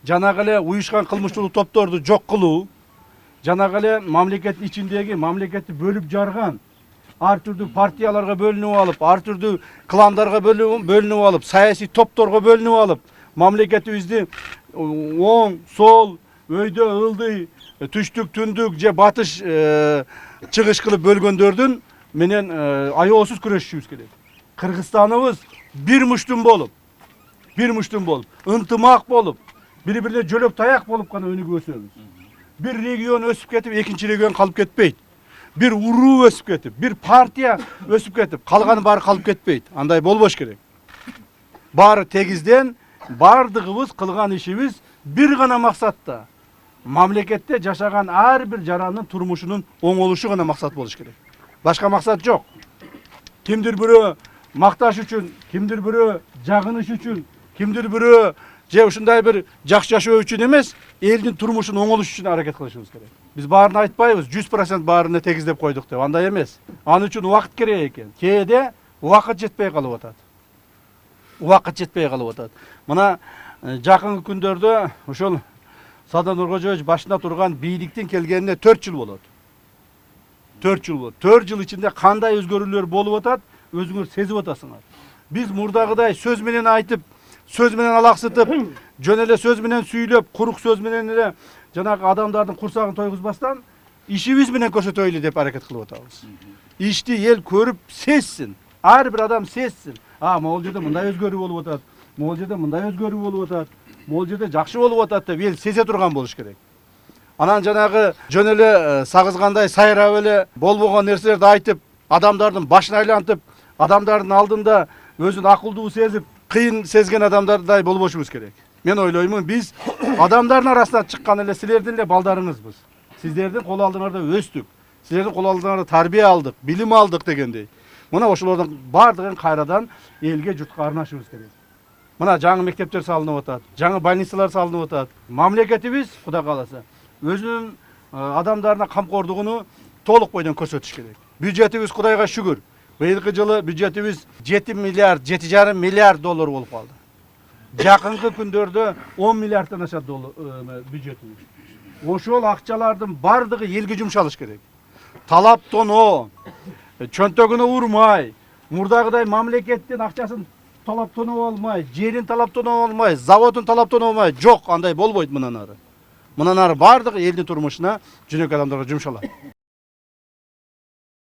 жанагы эле уюшкан кылмыштуулук топторду жок кылуу, жанагы эле мамлекеттин ичиндеги мамлекетти бөлүп жарган ар түрдүү партияларга бөлүнүп алып, ар түрдүү кландарга бөлүнүп алып, саясий топторго бөлүнүп алып, мамлекетибизди оң, сол, өйдө, ылдый, түштүк, түндүк же батыш, чыгыш кылып бөлгөндөрдүн менен аеосуз күрөшүшүбүз керек. Кыргызстаныбыз бир муштум болуп, ынтымак болуп, бири-бирине жөлөк таяк болуп гана өнүгүп өсөбүз. Бир регион өсүп кетип, экинчи регион калып кетпейт. Бир уруу өсүп кетип, бир партия өсүп кетип, калганы баары калып кетпейт. Андай болбош керек. Баары тегизден, бардыгыбыз кылган ишибиз бир гана максатта. Мамлекетте жашаган ар бир жарандын турмушунун оңолушу гана максат болуш керек. Башка максат жок. Кимдир бирөө макташ үчүн, кимдир бирөө жагыныш үчүн, кимдир бирөө же ушундай бир жакшы жашоо үчүн эмес, элдин турмушун оңолуш үчүн аракет кылышыбыз керек. Биз баарын айтпайбыз, 100% баарына тегиздеп койдук деп. Андай эмес. Анын үчүн убакыт керек экен. Кээде убакыт жетпей калып атат. Мына жакынкы күндөрдө ошол Садыр Нуркожоевич башында турган бийликтин келгенине 4 жыл болот. 4 жыл ичинде кандай өзгөрүүлөр болуп атат, өзүңөр сезип атасыңар. Биз мурдагыдай сөз менен айтып, сөз менен алаксытып, жөн эле сөз менен сүйлөп, курук сөз менен эле жанагы адамдардын курсагын тойгузбастан, ишибиз менен көрсөтөйлү деп аракет кылып атабыз. Ишти эл көрүп сезсин, ар бир адам сезсин. Могул жерде мындай өзгөрүү болуп атат, могул жерде мындай өзгөрүү болуп атат, могул жерде жакшы болуп атат деп эл сезе турган болуш керек. Анан жанагы жөн эле сагызгандай сайрап эле болбогон нерселерди айтып, адамдардын башын айлантып, адамдардын алдында өзүн акылдуу сезип, кыйын сезген адамдардай болбошубуз керек. Мен ойлоймун, биз адамдардын арасынан чыккан эле силердин эле балдарыңызбыз. Сиздердин кол алдыңарда өстүк. Силердин кол алдыңарда тарбия алдык, билим алдык дегендей. Мына ошолордун бардыгын кайрадан элге, журтка арнашыбыз керек. Мына жаңы мектептер салынып атат, жаңы больницалар салынып атат. Мамлекетибиз, Кудай кааласа, өзүнүн адамдарына камкордугуну толук бойдон көрсөтүш керек. Бюджетибиз Кудайга шүгүр. Быйылкы жылы бюджетибиз 7 миллиард, 7,5 миллиард доллар болуп калды. Жакынкы күндөрдө 10 миллиардтан ашат бюджетибиз. Ошол акчалардын бардыгы элге жумшалыш керек. Талап тоноо, чөнтөгүнө урмай, мурдагыдай мамлекеттин акчасын талап тоноо алмай, жерин талап тоноо алмай, заводун талап тоноо алмай, жок, андай болбойт мындан ары. Мындан ары бардыгы элдин турмушуна, жөнөкөй адамдарга жумшалат.